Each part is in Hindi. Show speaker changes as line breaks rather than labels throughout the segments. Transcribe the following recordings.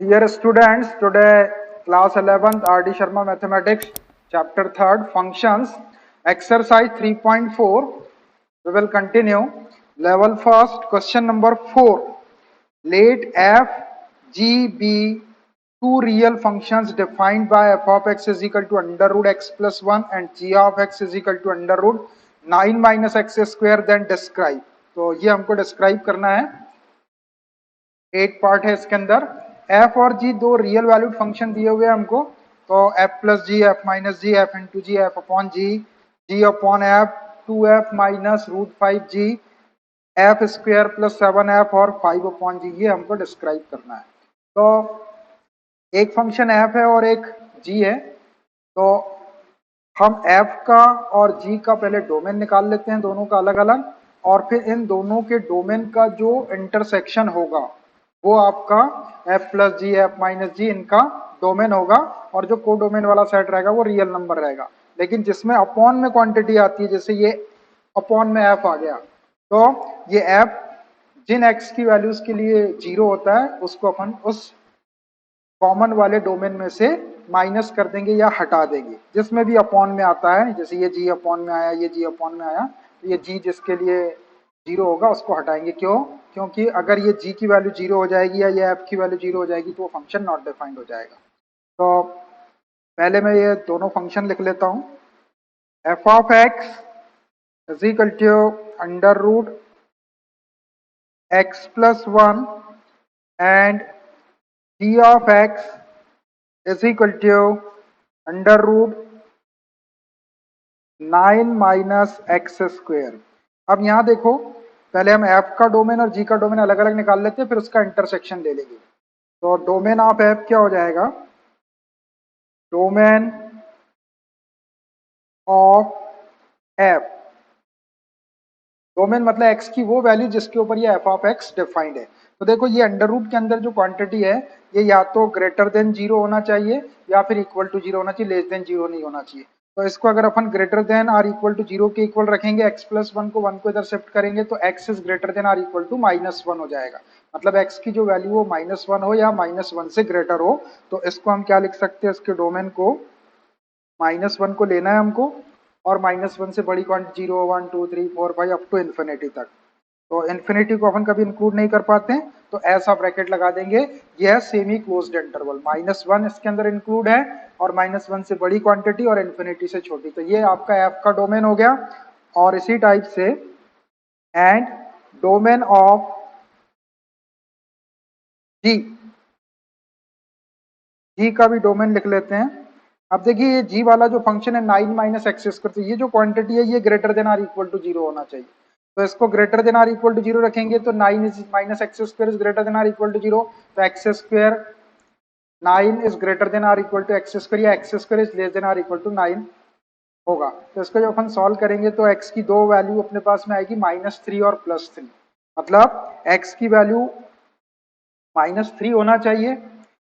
Dear students, today class 11th RD Sharma Mathematics chapter 3rd functions exercise 3.4 we will continue level first question number 4. Let f g be two real functions defined by f of x is equal to under root x plus 1 and g of x is equal to under root 9 minus x square then describe. तो ये हमको describe करना है. 8 पार्ट है इसके अंदर. एफ और जी दो रियल वैल्यूड फंक्शन दिए हुए हैं हमको. तो f plus g, f minus g, f into g, f upon g, g upon f, 2f minus root 5g, f square plus 7f और 5/g, ये हमको डिस्क्राइब करना है. तो एक फंक्शन f है और एक g है. तो हम f का और g का पहले डोमेन निकाल लेते हैं, दोनों का अलग अलग, और फिर इन दोनों के डोमेन का जो इंटरसेक्शन होगा वो आपका f plus g, f minus जी इनका डोमेन होगा. और जो को डोमेन वाला सेट रहेगा वो रियल नंबर रहेगा. लेकिन जिसमें अपॉन में क्वांटिटी आती है, जैसे ये अपॉन में f आ गया, तो ये f जिन x की वैल्यूज के लिए 0 होता है उसको अपन उस कॉमन वाले डोमेन में से माइनस कर देंगे या हटा देंगे. जिसमें भी अपॉन में आता है, जैसे ये जी अपॉन में आया, ये जी अपॉन में आया, तो ये जी जिसके लिए 0 होगा उसको हटाएंगे. क्यों? क्योंकि अगर ये जी की वैल्यू 0 हो जाएगी या ये एफ की वैल्यू 0 हो जाएगी तो वो फंक्शन नॉट डिफाइंड हो जाएगा. तो पहले मैं ये दोनों फंक्शन लिख लेता हूं. F of x is equal to under root x plus 1 and g of x is equal to under root 9 minus x square. अब यहां देखो, पहले हम f का डोमेन और g का डोमेन अलग अलग निकाल लेते हैं, फिर उसका इंटरसेक्शन ले लेंगे. तो डोमेन ऑफ f क्या हो जाएगा? डोमेन ऑफ f, डोमेन मतलब x की वो वैल्यू जिसके ऊपर ये f ऑफ x डिफाइंड है. तो देखो ये अंडर रूट के अंदर जो क्वांटिटी है ये या तो ग्रेटर देन 0 होना चाहिए या फिर इक्वल टू 0 होना चाहिए, लेस देन 0 नहीं होना चाहिए. तो इसको अगर अपन ग्रेटर देन और इक्वल टू 0 के इक्वल रखेंगे, x प्लस 1 को 1 को इधर शिफ्ट करेंगे तो x इज ग्रेटर देन और इक्वल टू -1 हो जाएगा. मतलब x की जो वैल्यू हो -1 हो या -1 से ग्रेटर हो. तो इसको हम क्या लिख सकते हैं, इसके डोमेन को -1 को लेना है हमको, और -1 से बड़ी क्वांटिटी 0, 1, 2, 3, 4, 5 अप टू इन्फिनिटी तक. तो इन्फिनिटी को अपन कभी इंक्लूड नहीं कर पाते हैं, तो ऐसा ब्रैकेट लगा देंगे. यह सेमी क्लोज्ड इंटरवल -1 इसके अंदर इंक्लूड है, और -1 से बड़ी क्वांटिटी और इन्फिनिटी से छोटी. तो ये आपका एफ का डोमेन हो गया. और इसी टाइप से एंड डोमेन ऑफ जी, जी का भी डोमेन लिख लेते हैं. अब देखिए ये जी वाला जो फंक्शन है 9 माइनस एक्स स्क्वायर, तो ये जो क्वांटिटी है ये greater than or equal to 0 होना चाहिए. तो इसको greater than or equal to 0 रखेंगे तो 9 is minus x square is greater than or equal to 0. तो x square 9 is greater than or equal to x square, या x square is less than or equal to 9 होगा. तो इसको जब अपन सॉल्व करेंगे तो एक्स की दो वैल्यू अपने पास में आएगी -3 और +3. मतलब एक्स की वैल्यू -3 होना चाहिए.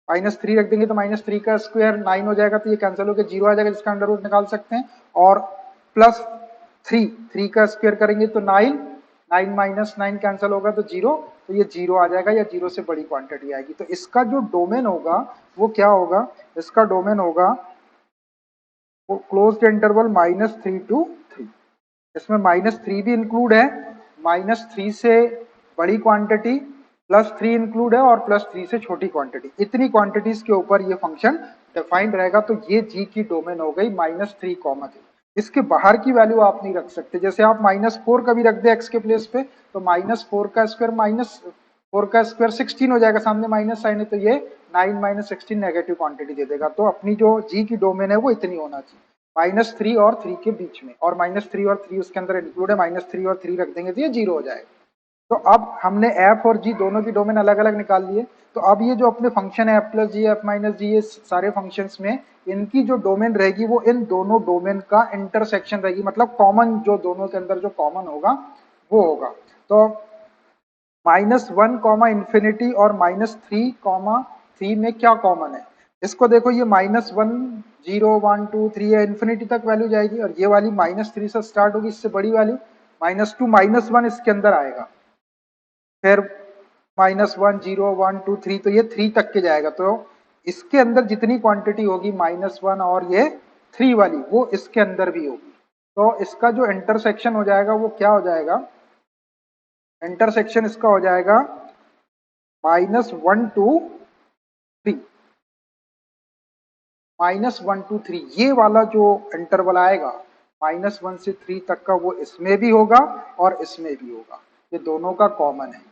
-3 रख देंगे तो -3 का स्क्वायर 9 हो जाएगा, तो ये कैंसिल होकर 0 आ जाएगा जिसका अंडर रूट निकाल सकते हैं. और +3, 3 का स्क्वायर करेंगे तो 9, 9 माइनस 9 कैंसिल होगा तो 0, तो ये 0 आ जाएगा या 0 से बड़ी क्वांटिटी आएगी. तो इसका जो डोमेन होगा वो क्या होगा? इसका डोमेन होगा वो क्लोज्ड इंटरवल -3 to 3. इसमें -3 भी इंक्लूड है, -3 से बड़ी क्वांटिटी, +3 इंक्लूड है और +3 से छोटी क्वांटिटी. इतनी क्वांटिटीज के ऊपर ये फंक्शन डिफाइंड रहेगा. तो ये जी की डोमेन हो गई -3, 3. इसके बाहर की वैल्यू आप नहीं रख सकते. जैसे आप -4 का भी रख दे एक्स के प्लेस पे, तो -4 का स्क्वायर -4 का स्क्वायर 16 हो जाएगा, सामने माइनस साइन है, तो ये 9 माइनस 16 नेगेटिव क्वांटिटी दे देगा. तो अपनी जो जी की डोमेन है वो इतनी होना चाहिए, -3 और 3 के बीच में. और -3 और 3 उसके अंदर इंक्लूड है, -3 और 3 रख देंगे तो ये 0 हो जाएगा. तो अब हमने एफ और जी दोनों की डोमेन अलग अलग निकाल लिए. तो अब ये जो अपने फंक्शन है F plus g, f minus जी, ये सारे फंक्शंस में इनकी जो डोमेन रहेगी वो इन दोनों डोमेन का इंटरसेक्शन रहेगी. मतलब कॉमन जो दोनों के अंदर जो कॉमन होगा वो होगा. तो -1 कॉमा इन्फिनिटी और -3 में क्या कॉमन है? इसको देखो, ये -1 0 1 2 3 है, इन्फिनिटी तक वैल्यू जाएगी. और ये वाली -3 से स्टार्ट होगी, इससे बड़ी वैल्यू -2 -1 इसके अंदर आएगा. फिर -1 0 1 2 3, तो ये 3 तक के जाएगा। तो इसके अंदर जितनी क्वांटिटी होगी -1 और ये 3 वाली, वो इसके अंदर भी होगी। तो इसका जो इंटरसेक्शन हो जाएगा वो क्या हो जाएगा, इंटरसेक्शन इसका हो जाएगा -1 to 3, -1 to 3, ये वाला जो इंटरवल आएगा -1 से 3 तक का, वो इसमें भी होगा और इसमें भी होगा। ये दोनों का कॉमन है,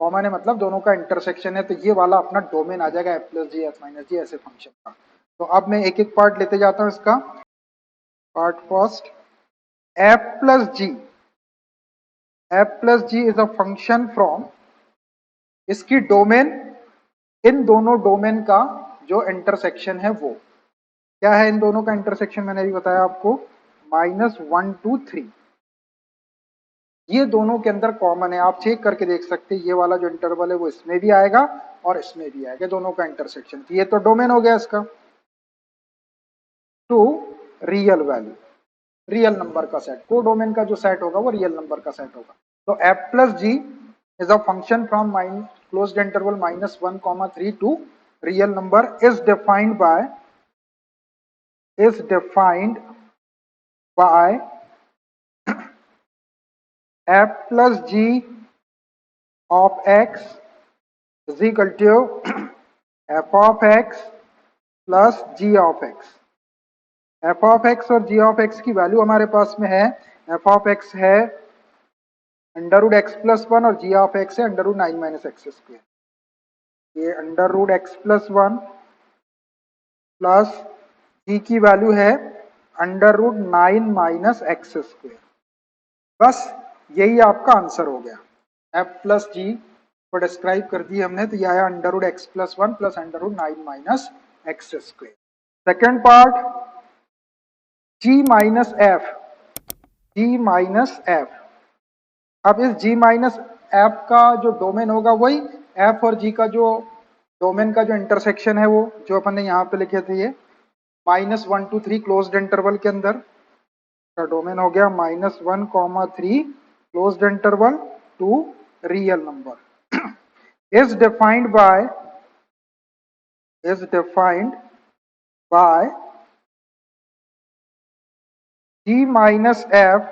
कॉमन है मतलब दोनों का इंटरसेक्शन है। तो ये वाला अपना डोमेन आ जाएगा f plus g f minus जी ऐसे फंक्शन का। तो अब मैं एक एक पार्ट लेते जाता हूं इसका। Part first, f plus g is a function from, इसकी डोमेन, इन दोनों डोमेन का जो इंटरसेक्शन है वो क्या है, इन दोनों का इंटरसेक्शन मैंने अभी बताया आपको, -1 to 3। ये दोनों के अंदर कॉमन है, आप चेक करके देख सकते हैं, ये वाला जो इंटरवल है वो इसमें भी आएगा और इसमें भी आएगा, दोनों का इंटरसेक्शन। ये तो डोमेन हो गया इसका। To real value, real number का सेट, को डोमेन का जो सेट होगा वो रियल नंबर का सेट होगा। तो f plus g is a function from closed interval -1 3 to real number is defined by f plus g of x is equal to f of x plus g of x। f of x और g of x की वैल्यू हमारे पास में है, f of x है √x+1 और g of x है √9 - x²। ये √x+1 प्लस g की वैल्यू है √9 - x²। बस यही आपका आंसर हो गया। f प्लस जी को डिस्क्राइब कर दी हमने, तो यह आया √x+1 plus √9 - x²। Second part, g minus f। अब इस g माइनस f का जो डोमेन होगा वही f और g का जो डोमेन का जो इंटरसेक्शन है वो जो अपन ने यहाँ पे लिखे थे, ये -1 to 3 क्लोज्ड इंटरवल के अंदर का डोमेन हो गया -1 3 closed interval to real number is defined by g minus f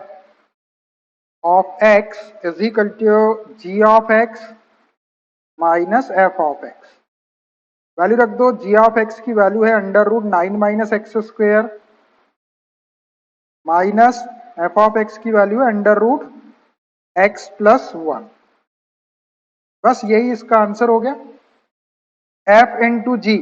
of x is equal to g of x minus f of x। Value रख दो, g of x की वैल्यू है √9 - x² minus f of x की वैल्यू है √x+1। बस यही इसका आंसर हो गया। f into g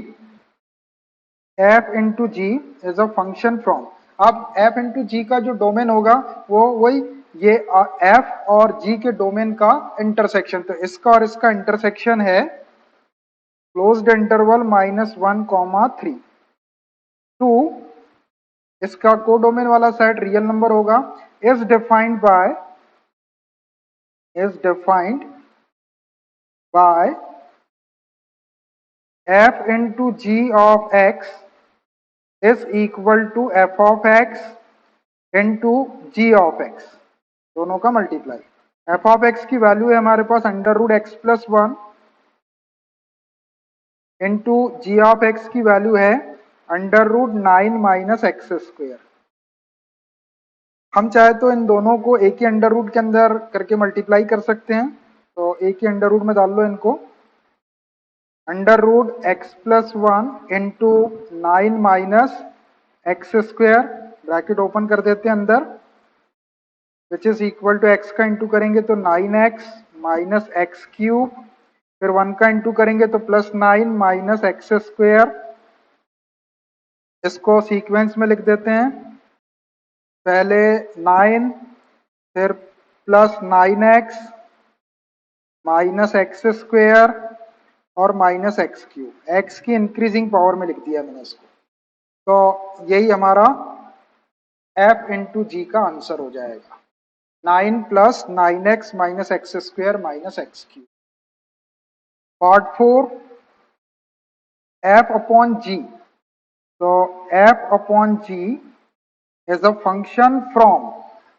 is a function from, अब f इंटू जी का जो डोमेन होगा वो वही ये f और g के डोमेन का इंटरसेक्शन। तो इसका और इसका इंटरसेक्शन है क्लोज्ड इंटरवल -1 3 टू, इसका को डोमेन वाला सेट रियल नंबर होगा, is defined by f into g of x is equal to f of x into g of x, दोनों का मल्टीप्लाई। f ऑफ x की वैल्यू है हमारे पास √x+1 into g of x की वैल्यू है √9 - x²। हम चाहे तो इन दोनों को एक ही अंडर रूट के अंदर करके मल्टीप्लाई कर सकते हैं। तो एक ही अंडर रूट में डाल लो इनको, √x+1 into 9 - x², bracket open कर देते हैं अंदर, which is equal to x का इंटू करेंगे तो 9x माइनस x³, फिर 1 का इंटू करेंगे तो +9 - x²। इसको सीक्वेंस में लिख देते हैं, पहले 9 फिर +9x माइनस x² और -x³, x की इंक्रीजिंग पावर में लिख दिया मैंने इसको। तो यही हमारा f इंटू जी का आंसर हो जाएगा, 9 + 9x minus x² minus x³। Part 4, f upon g. तो f upon g is a function from,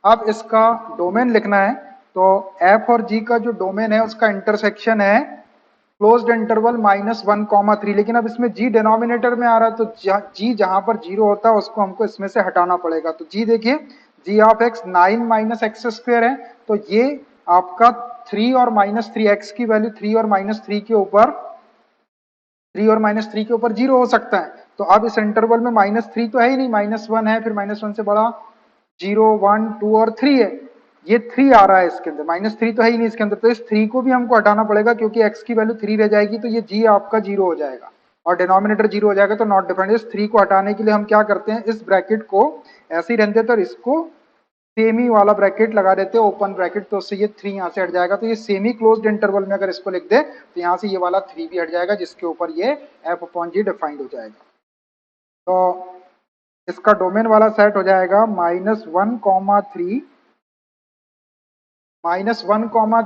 अब इसका डोमेन लिखना है, तो एफ और जी का जो डोमेन है उसका इंटरसेक्शन है क्लोज्ड इंटरवल -1, 3, लेकिन अब इसमें जी डिनोमिनेटर में आ रहा है तो जी जहां पर 0 होता है उसको हमको इसमें से हटाना पड़ेगा। तो जी देखिए g of x 9 minus x square है, तो ये आपका 3 और -3 एक्स की वैल्यू 3 और -3 के ऊपर 3 और -3 के ऊपर 0 हो सकता है। तो अब इस इंटरवल में -3 तो है ही नहीं, -1 है, फिर -1 से बड़ा 0, 1, 2 और 3 है। ये 3 आ रहा है इसके अंदर, -3 तो है ही नहीं इसके अंदर, तो इस 3 को भी हमको हटाना पड़ेगा क्योंकि x की वैल्यू 3 रह जाएगी, तो ये g आपका 0 हो जाएगा और डिनोमिनेटर 0 हो जाएगा, तो नॉट डिफरेंट। इस 3 को हटाने के लिए हम क्या करते हैं, इस ब्रैकेट को ऐसे ही रहने देते और इसको सेमी वाला ब्रैकेट लगा देते हैं, ओपन ब्रैकेट, तो उससे ये 3 यहाँ से हट जाएगा। तो ये सेमी क्लोज्ड इंटरवल में अगर इसको लिख दे तो यहाँ से ये वाला 3 भी हट जाएगा, जिसके ऊपर ये f अपॉन जी डिफाइंड हो जाएगा। तो इसका डोमेन वाला सेट हो जाएगा -1,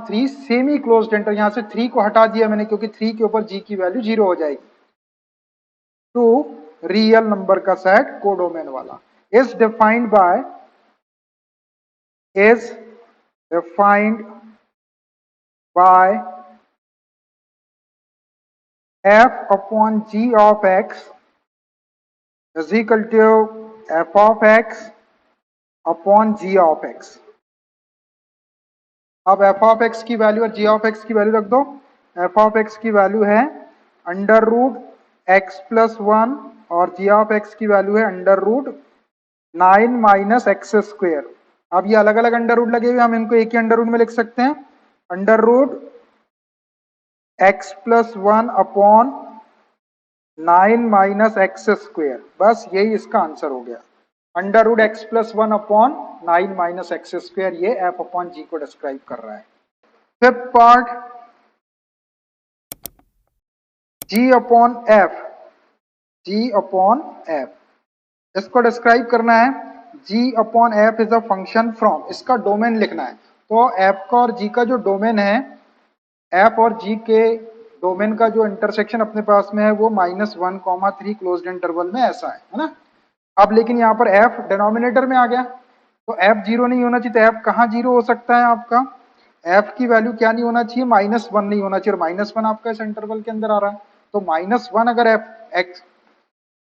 3 सेमी क्लोज्ड इंटर, यहां से 3 को हटा दिया मैंने क्योंकि 3 के ऊपर g की वैल्यू 0 हो जाएगी। टू रियल नंबर का सेट कोडोमेन वाला is defined by f upon g of x is equal to f of x upon g of x। अब f ऑफ x की वैल्यू और g ऑफ x की वैल्यू रख दो। f ऑफ x की वैल्यू है √x+1 और g ऑफ x की वैल्यू है √9 माइनस एक्स स्क्वेयर। अब ये अलग अलग अंडर रूट लगे हुए, हम इनको एक ही अंडर रूट में लिख सकते हैं, √x+1 upon 9 minus x square. बस यही इसका आंसर हो गया, √x+1 upon 9 minus x square, ये f अपॉन g को डिस्क्राइब कर रहा है। Fifth part g upon f, g upon f, इसको डिस्क्राइब करना है। g upon f is a function from, इसका डोमेन लिखना है। तो f का और g का जो डोमेन है, f और g के डोमेन का जो इंटरसेक्शन अपने पास में है वो -1, 3 क्लोज्ड इंटरवल में ऐसा है ना। अब लेकिन यहाँ पर f डिनोमिनेटर में आ गया तो f 0 नहीं होना चाहिए, तो f कहाँ 0 हो सकता है आपका, f की वैल्यू क्या नहीं होना चाहिए, -1 नहीं होना चाहिए, और -1 आपका इस इंटरवल के अंदर आ रहा है। तो -1 अगर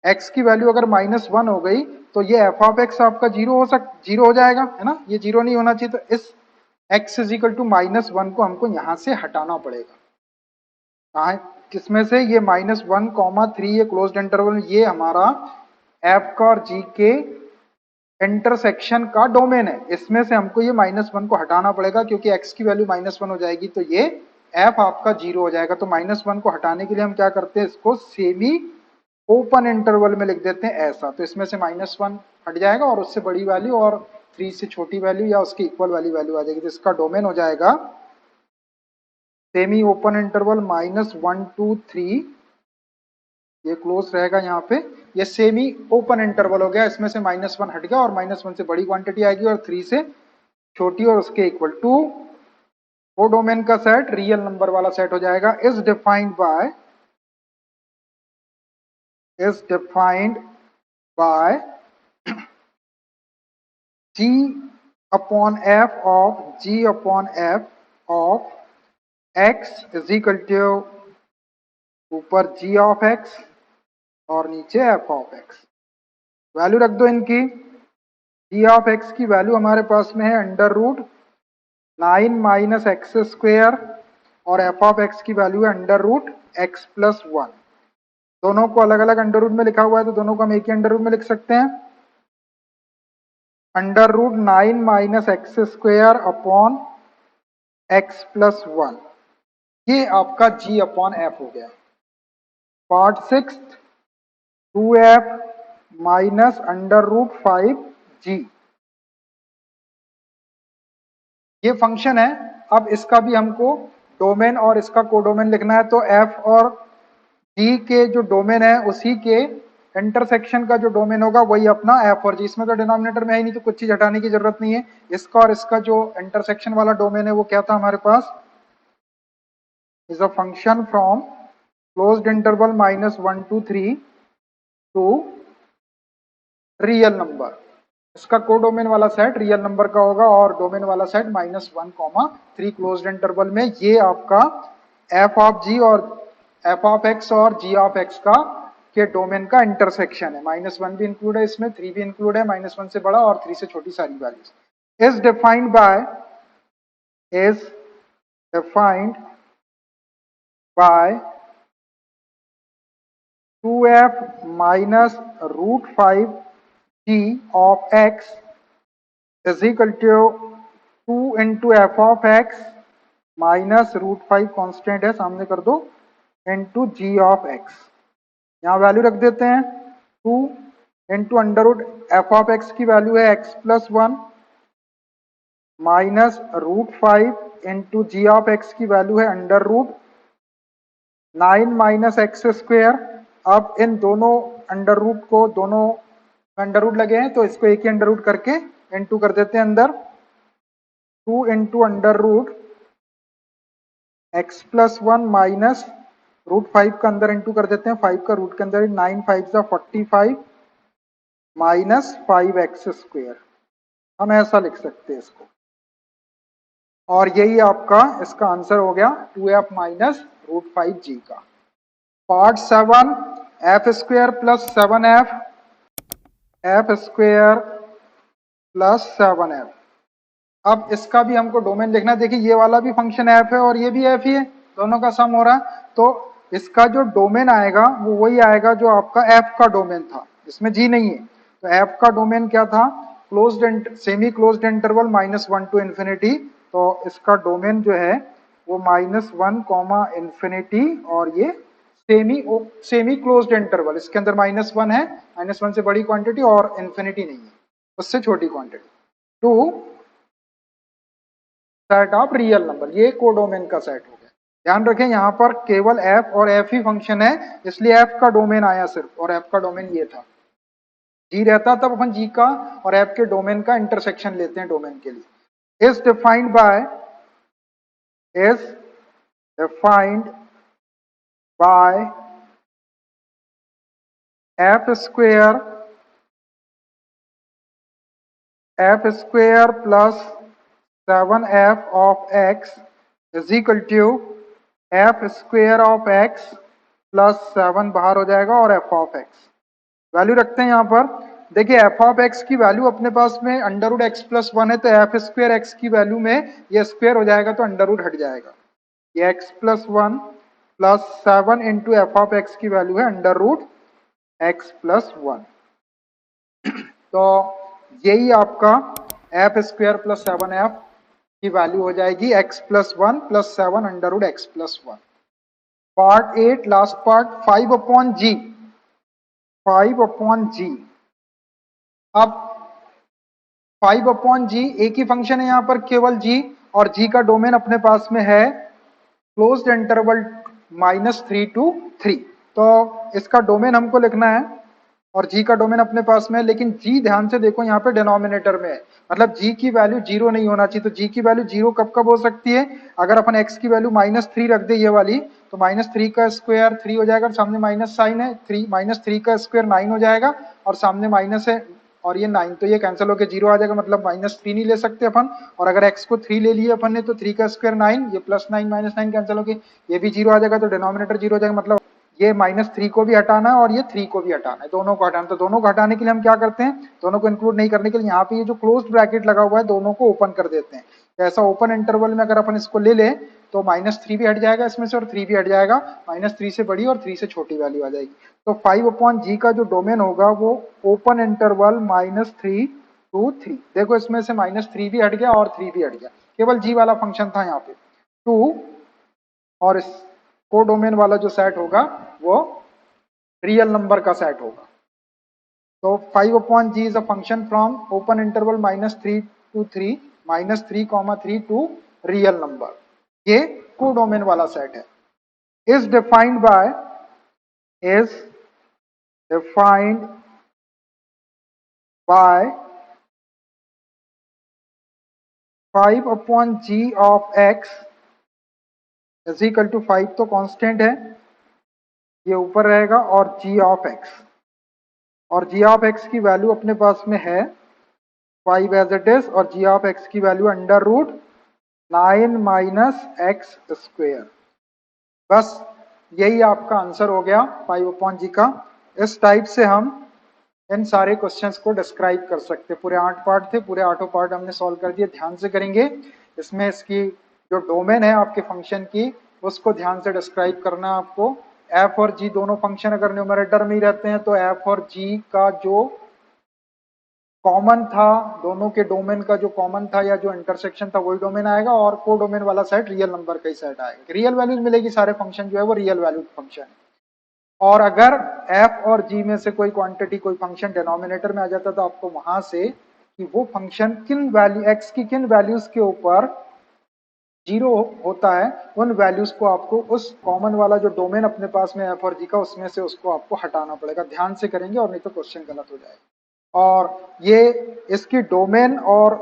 x की वैल्यू अगर -1 हो गई तो ये f ऑफ x आपका 0 हो जाएगा, है ना, ये 0 नहीं होना चाहिए। तो इस x इज इक्वल टू -1 को हमको यहां से हटाना पड़ेगा। कहा किसमें से, ये -1, 3 ये क्लोज्ड इंटरवल, ये हमारा f का और g के इंटरसेक्शन का डोमेन है, इसमें से हमको ये -1 को हटाना पड़ेगा क्योंकि x की वैल्यू -1 हो जाएगी तो ये f आपका 0 हो जाएगा। तो -1 को हटाने के लिए हम क्या करते हैं, इसको सेमी ओपन इंटरवल में लिख देते हैं ऐसा। तो इसमें से -1 हट जाएगा और उससे बड़ी वैल्यू और 3 से छोटी वैल्यू या उसके इक्वल वाली वैल्यू आ जाएगी। तो इसका डोमेन हो जाएगा सेमी ओपन इंटरवल -1 2 3, ये क्लोज रहेगा यहाँ पे, ये सेमी ओपन इंटरवल हो गया, इसमें से -1 हट गया और -1 से बड़ी क्वांटिटी आएगी और 3 से छोटी और उसके इक्वल टू कोडोमेन का सेट रियल नंबर वाला सेट हो जाएगा। Is defined by g upon f of g upon f of x is equal to ऊपर g ऑफ x और नीचे f ऑफ x। वैल्यू रख दो इनकी, g ऑफ x की वैल्यू हमारे पास में है √9 माइनस एक्स स्क्वेयर और f ऑफ x की वैल्यू है √x+1। दोनों को अलग अलग अंडर रूट में लिखा हुआ है तो दोनों को हम एक ही अंडर रूट में लिख सकते हैं, √9 minus x square upon x+1, ये आपका g अपॉन f हो गया। पार्ट 6 2f माइनस √5g, ये फंक्शन है। अब इसका भी हमको डोमेन और इसका कोडोमेन लिखना है। तो f और g के जो डोमेन है उसी के इंटरसेक्शन का जो डोमेन होगा वही अपना f और g, इसमें तो डिनोमिनेटर में है ही नहीं तो कुछ चीज हटाने की जरूरत नहीं है। इसका और इसका जो इंटरसेक्शन वाला डोमेन है वो क्या था हमारे पास, is a function from closed interval -1 2 3 to real number. इसका कोडोमेन वाला सेट रियल नंबर का होगा और डोमेन वाला सेट -1, 3 क्लोज्ड इंटरवल में। ये आपका एफ ऑफ जी और एफ ऑफ एक्स और जी ऑफ एक्स का के डोमेन का इंटरसेक्शन है। -1 भी इंक्लूड है इसमें, 3 भी इंक्लूड है, -1 से बड़ा और 3 से छोटी सारी values. Is defined bye 2f minus root 5 g of x is equal to 2 into f of x minus root 5 constant है, सामने कर दो, इंटू जी ऑफ एक्स। यहाँ वैल्यू रख देते हैं 2 into under root f of x की वैल्यू है x+1 minus root 5 into g of x की वैल्यू है under root 9 minus x square. अब इन दोनों अंडर रूट को, दोनों अंडर रूट लगे हैं तो इसको एक ही अंडर रूट करके इनटू कर देते हैं अंदर। 2 into under root x+1 minus root 5 का अंदर इंटू कर देते हैं, 5 का रूट के अंदर, 9 5 45 माइनस 5x स्क्वेयर। हम ऐसा लिख सकते हैं इसको, और यही आपका इसका आंसर हो गया 2f माइनस रूट 5g का। Part 7 F square plus 7f F square plus 7f। अब इसका भी हमको डोमेन देखना है। देखिए ये वाला भी फंक्शन एफ है और ये भी एफ ही है, दोनों का सम हो रहा है, तो इसका जो डोमेन आएगा वो वही आएगा जो आपका एफ का डोमेन था, इसमें जी नहीं है। तो एफ का डोमेन क्या था, closed semi closed interval -1 to infinity. तो इसका डोमेन जो है वो -1 इन्फिनिटी, और ये सेमी क्लोज्ड इंटरवल, इसके अंदर -1 है, -1 से बड़ी क्वांटिटी और इन्फिनिटी नहीं है, उससे छोटी quantity. To set of real number, ये कोडोमेन का सेट हो गया। ध्यान रखें यहाँ पर केवल एफ और एफ ही फंक्शन है, इसलिए एफ का डोमेन आया सिर्फ, और एफ का डोमेन ये था। जी रहता तब अपन जी का और एफ के डोमेन का इंटरसेक्शन लेते हैं डोमेन के लिए। Is defined by f square plus 7f of x is equal to f square of x plus 7 बाहर हो जाएगा और f ऑफ x। वैल्यू रखते हैं यहाँ पर। देखिए f ऑफ x की वैल्यू अपने पास में अंडर रूट x+1 है, तो एफ स्क्वेयर x की वैल्यू में ये स्क्वेयर हो जाएगा तो अंडर रूट हट जाएगा। ये x+1 plus 7 into f of x की वैल्यू है अंडर रूट x+1। तो यही आपका एफ स्क्वेयर प्लस 7f की वैल्यू हो जाएगी x+1 plus 7 under root x+1। Part 8 last part 5/g। 5/g। अब 5/g एक ही फंक्शन है यहाँ पर केवल g, और g का डोमेन अपने पास में है क्लोज्ड इंटरवल -3 to 3। तो इसका डोमेन हमको लिखना है और g का डोमेन अपने पास में है, लेकिन g ध्यान से देखो यहाँ पे डिनोमिनेटर में है, मतलब g की वैल्यू 0 नहीं होना चाहिए। तो g की वैल्यू 0 कब कब हो सकती है, अगर अपन x की वैल्यू -3 रख दे ये वाली, तो -3 का स्क्वायर 3 हो जाएगा, सामने माइनस साइन है, 3 -3 का स्क्वायर 9 हो जाएगा, और सामने माइनस है और ये 9, तो ये कैंसिल होकर 0 आ जाएगा, मतलब -3 नहीं ले सकते अपन। और अगर x को 3 ले लिए अपन ने तो 3 का स्क्वायर 9, ये +9 -9 कैंसिल होकर ये भी 0 आ जाएगा, तो डिनोमिनेटर 0 हो जाएगा। मतलब ये -3 को भी हटाना है और ये 3 को भी हटाना है, दोनों को हटाना। तो दोनों को हटाने के लिए हम क्या करते हैं, दोनों को इंक्लूड नहीं करने के लिए यहाँ पे ये जो क्लोज्ड ब्रैकेट लगा हुआ है दोनों को ओपन कर देते हैं। तो ऐसा ओपन इंटरवल में अगर अपन इसको ले लें तो -3 भी हट जाएगा इसमें से और 3 भी हट जाएगा, -3 से बड़ी और 3 से छोटी वैल्यू आ जाएगी। तो 5/g का जो डोमेन होगा वो ओपन इंटरवल -3 to 3। देखो इसमें से -3 भी हट गया और 3 भी हट गया, केवल g वाला फंक्शन था यहाँ पे 2, और इस कोडोमेन वाला जो सेट होगा वो रियल नंबर का सेट होगा। तो 5/g is a function from open interval -3 to 3, -3, 3 to real number. ये कोडोमेन वाला सेट है। Is defined by 5/g of x is equal to 5 तो कांस्टेंट है, ये ऊपर रहेगा, और g ऑफ x, और g ऑफ x की वैल्यू अपने पास में है 5 एज इट इज, और जी ऑफ एक्स की value under root 9 minus x square. बस यही आपका आंसर हो गया 5/जी का। इस टाइप से हम इन सारे क्वेश्चंस को डिस्क्राइब कर सकते हैं। पूरे 8 पार्ट थे, पूरे 8 पार्ट हमने सॉल्व कर दिए। ध्यान से करेंगे, इसमें इसकी जो डोमेन है आपके फंक्शन की, उसको ध्यान से डिस्क्राइब करना है आपको। एफ और जी दोनों फंक्शन अगर न्यूमरेटर में ही रहते हैं तो एफ और जी का जो कॉमन था, दोनों के डोमेन का जो कॉमन था या जो इंटरसेक्शन था वही डोमेन आएगा, और को डोमेन वाला सेट रियल नंबर का ही सेट आएगा। रियल वैल्यूज मिलेगी, सारे फंक्शन जो है वो रियल वैल्यू फंक्शन है। और अगर एफ और जी में से कोई क्वांटिटी, कोई फंक्शन डिनोमिनेटर में आ जाता तो आपको वहां से कि वो फंक्शन किन वैल्यू एक्स की किन वैल्यूज के ऊपर जीरो होता है, उन वैल्यूज को आपको उस कॉमन वाला जो डोमेन अपने पास में एफ और जी का, उसमें से उसको आपको हटाना पड़ेगा। ध्यान से करेंगे और नहीं तो क्वेश्चन गलत हो जाएगा। और ये इसकी डोमेन और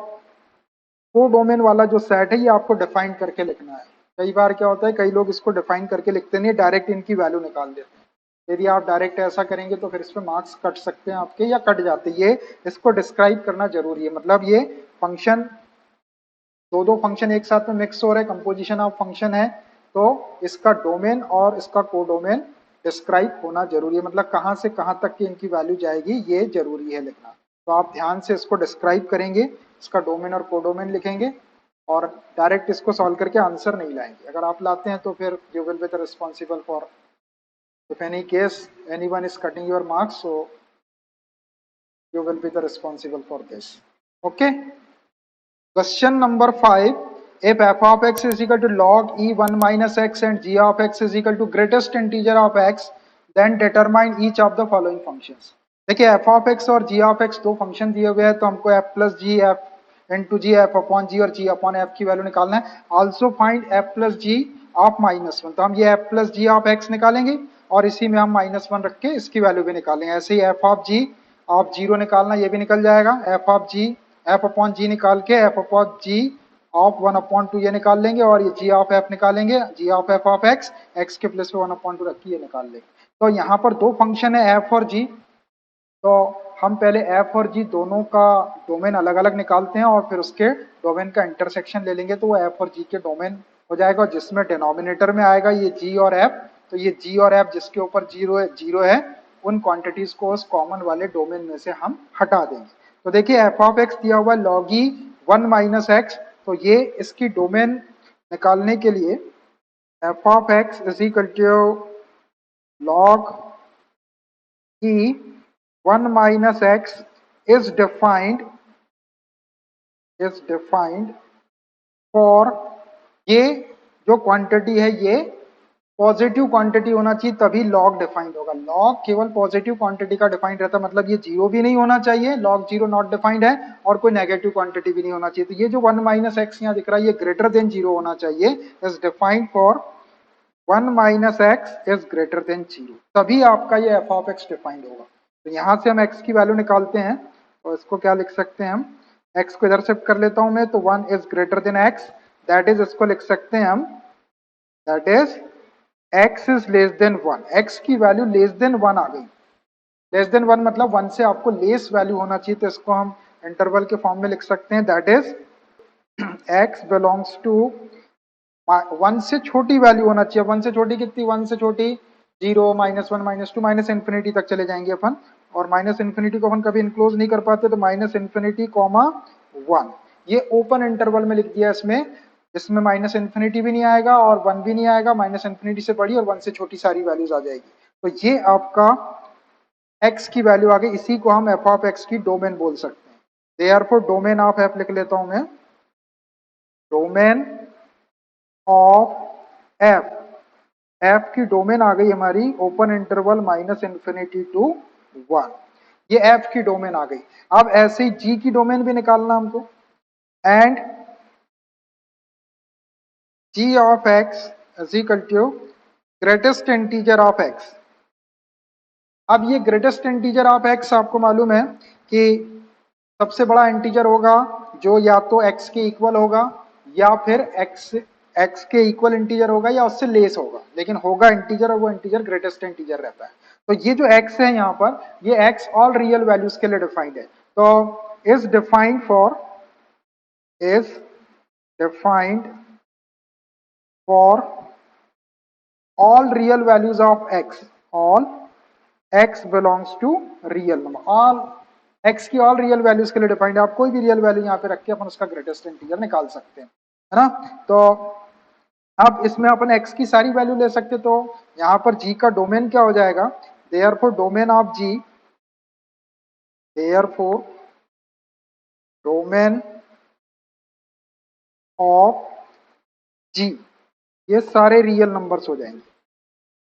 को डोमेन वाला जो सेट है ये आपको डिफाइन करके लिखना है। कई बार क्या होता है, कई लोग इसको डिफाइन करके लिखते नहीं, डायरेक्ट इनकी वैल्यू निकाल देते हैं। यदि आप डायरेक्ट ऐसा करेंगे तो फिर इस पे मार्क्स कट सकते हैं आपके, या कट जाते हैं। ये इसको डिस्क्राइब करना जरूरी है। मतलब ये फंक्शन, दो फंक्शन एक साथ में मिक्स हो रहे, कंपोजिशन ऑफ फंक्शन है, तो इसका डोमेन और इसका कोडोमेन डिस्क्राइब होना जरूरी है। मतलब कहां से कहां तक की इनकी वैल्यू जाएगी ये जरूरी है लिखना। तो आप ध्यान से इसको डिस्क्राइब करेंगे, इसका डोमेन और कोडोमेन लिखेंगे, और डायरेक्ट इसको सॉल्व करके आंसर नहीं लाएंगे। अगर आप लाते हैं तो फिर you will be the responsible for, if any case anyone is cutting your marks, so you will be the responsible for this. Okay. Question number 5. If f of x is equal to log e1 minus x and g of x is equal to greatest integer of x, then determine each of the following functions. देखिए f of x और g of x दो फंक्शन दिए हुए हैं, तो हमको f plus g f into g f upon g और जी अपॉन एफ की वैल्यू निकालना है। Also find f plus g of -1, तो हम ये f plus g of x निकालेंगे और इसी में हम -1 रख के इसकी वैल्यू भी निकालेंगे। ऐसे ही f of g of zero निकालना, ये भी निकल जाएगा। f of g f upon g निकाल के एफ अपॉन जी ऑफ 1/2 ये निकाल लेंगे, और ये जी ऑफ एफ निकालेंगे, g of f of x, x के प्लेस पे 1/2 रख के ये निकाल लेंगे। तो यहाँ पर दो फंक्शन है एफ और जी, तो हम पहले एफ और जी दोनों का डोमेन अलग अलग निकालते हैं और फिर उसके डोमेन का इंटरसेक्शन ले लेंगे, तो वो एफ और जी के डोमेन हो जाएगा। जिसमें डिनोमिनेटर में आएगा ये जी और एफ, तो ये जी और एफ जिसके ऊपर जीरो है उन क्वांटिटीज को उस कॉमन वाले डोमेन में से हम हटा देंगे। तो देखिए एफ ऑफ एक्स दिया हुआ लॉगी 1 माइनस एक्स, तो ये इसकी डोमेन निकालने के लिए f of x is equal to log e 1 minus x is defined for, ये जो क्वांटिटी है ये पॉजिटिव क्वांटिटी होना चाहिए तभी लॉग डिफाइंड होगा। लॉग केवल पॉजिटिव क्वांटिटी का डिफाइंड रहता है, मतलब ये जीरो भी नहीं होना चाहिए, लॉग जीरो नॉट डिफाइंड है, और कोई नेगेटिव क्वांटिटी भी नहीं होना चाहिए। तो ये जो 1 माइनस एक्स यहाँ दिख रहा है ये ग्रेटर देन जीरो होना चाहिए। Is defined for 1 minus x is greater than zero, तभी आपका ये एफ ऑफ एक्स डिफाइंड होगा। तो यहां से हम एक्स की वैल्यू निकालते हैं, और इसको क्या लिख सकते हैं हम, एक्स को इधर शिफ्ट कर लेता हूं मैं, तो 1 is greater then x, that is, इसको लिख सकते हैं हम, that is x is less then 1, x की वैल्यू लेस देन 1 आ गई। लेस देन 1 मतलब 1 से आपको लेस वैल्यू होना चाहिए, तो इसको हम इंटरवल के फॉर्म में लिख सकते हैं, that is x belongs to 1 से छोटी वैल्यू होना चाहिए। 1 से छोटी कितनी, 1 से छोटी 0, -1, -2, माइनस इन्फिनिटी तक चले जाएंगे अपन, और माइनस इन्फिनिटी को अपन कभी इनक्लोज नहीं कर पाते, तो माइनस इन्फिनिटी कॉमा 1, ये ओपन इंटरवल में लिख दिया इसमें। इसमें माइनस इन्फिनिटी भी नहीं आएगा और 1 भी नहीं आएगा, माइनस इन्फिनिटी से बड़ी और 1 से छोटी सारी वैल्यूज आ जाएगी। तो ये आपका x की वैल्यू आ गई, इसी को हम f ऑफ x की डोमेन बोल सकते हैं। देयरफॉर डोमेन ऑफ f लिख लेता हूं मैं, डोमेन ऑफ f, f की डोमेन आ गई हमारी ओपन इंटरवल -इन्फिनिटी टू 1, ये f की डोमेन आ गई। अब ऐसे ही g की डोमेन भी निकालना हमको, and g of x is equal to greatest integer of x। अब ये ग्रेटेस्ट इंटीजर ऑफ x आपको मालूम है कि सबसे बड़ा इंटीजर होगा जो या तो x के इक्वल होगा, या फिर x के इक्वल इंटीजर होगा, या उससे लेस होगा, लेकिन होगा इंटीजर, और वो इंटीजर ग्रेटेस्ट इंटीजर रहता है। तो ये जो x है यहाँ पर, ये x ऑल रियल वैल्यूज के लिए डिफाइंड है। तो is defined for all real values of x, all x belongs to real number, all x की all real values के लिए डिफाइंड है। आप कोई भी रियल वैल्यू यहाँ पे रख के अपन उसका ग्रेटेस्ट इंटीजर निकाल सकते हैं, है ना। तो अब इसमें अपन x की सारी वैल्यू ले सकते, तो यहाँ पर g का डोमेन क्या हो जाएगा, therefore domain of g, therefore domain of g, ये सारे रियल नंबर्स हो जाएंगे।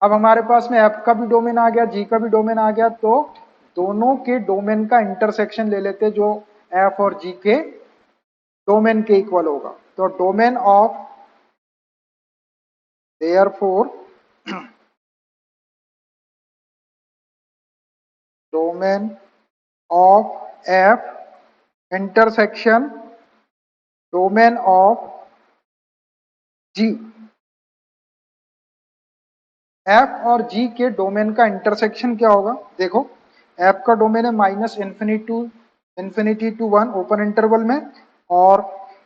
अब हमारे पास में f का भी डोमेन आ गया, g का भी डोमेन आ गया, तो दोनों के डोमेन का इंटरसेक्शन ले लेते जो f और g के डोमेन के इक्वल होगा। तो domain of, therefore domain of f intersection domain of g, f और g के डोमेन का इंटरसेक्शन क्या होगा, देखो f का डोमेन है minus infinity to 1 open interval में, और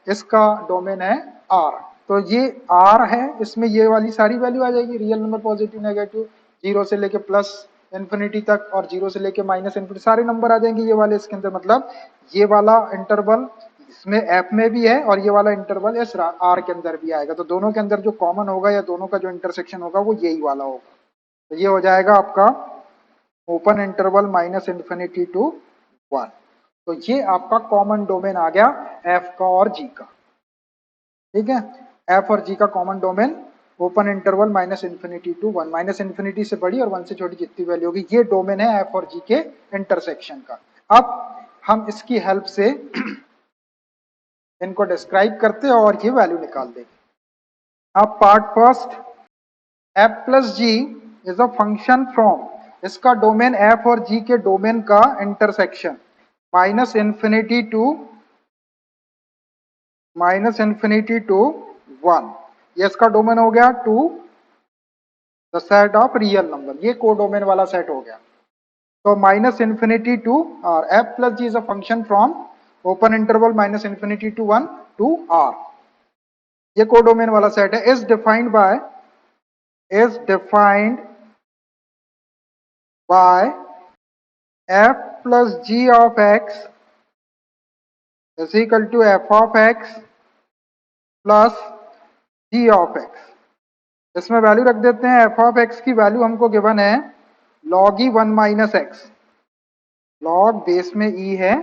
इसका डोमेन है r। तो ये r है, इसमें ये वाली सारी वैल्यू आ जाएगी, रियल नंबर, पॉजिटिव, नेगेटिव, 0 से लेके प्लस इन्फिनिटी तक, और 0 से लेके माइनस इन्फिनिटी, सारे नंबर आ जाएंगे ये वाले इसके अंदर। मतलब ये वाला इंटरवल इसमें f में भी है और ये वाला इंटरवल इस r के अंदर भी आएगा। तो दोनों के अंदर जो कॉमन होगा या दोनों का जो इंटरसेक्शन होगा वो यही वाला होगा। तो ये हो जाएगा आपका open interval minus infinity to 1। तो ये आपका कॉमन डोमेन आ गया f का और g का, ठीक है। f और g का common domain open interval minus infinity to 1, minus infinity से बड़ी और 1 से छोटी जितनी वैल्यू होगी, ये डोमेन है f और g के इंटरसेक्शन का। अब हम इसकी हेल्प से इनको डिस्क्राइब करते हैं और ये वैल्यू निकाल देंगे। अब part first, f plus g is a function from, इसका डोमेन f और g के डोमेन का इंटरसेक्शन माइनस इन्फिनिटी टू 1, ये इसका डोमेन हो गया to the set of real number, ये को डोमेन वाला सेट हो गया। तो minus infinity to r, f plus g is a function from open interval minus infinity to 1 to r, ये को डोमेन वाला सेट है। Is defined by f plus g of x is equal to f of x plus g of x। इसमें वैल्यू रख देते हैं, f of x की वैल्यू हमको गिवन है log e 1 minus x, log base में e है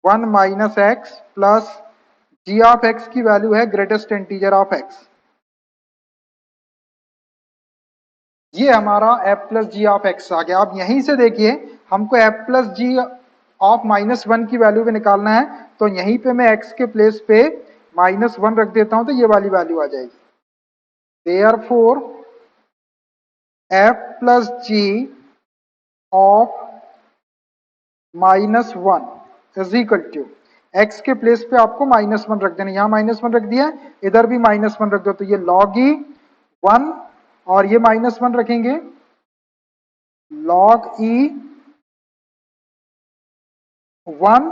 1 minus x, plus g of x की वैल्यू है ग्रेटेस्ट इंटीजर ऑफ x। ये हमारा f plus g of x आ गया। अब यहीं से देखिए हमको f प्लस जी ऑफ -1 की वैल्यू भी निकालना है, तो यहीं पे मैं x के प्लेस पे -1 रख देता हूं, तो ये वाली वैल्यू आ जाएगी। Therefore f plus g of -1 is equal to, x के प्लेस पे आपको -1 रख देना, यहां -1 रख दिया, इधर भी -1 रख दो, तो ये log e 1 और ये -1 रखेंगे log e 1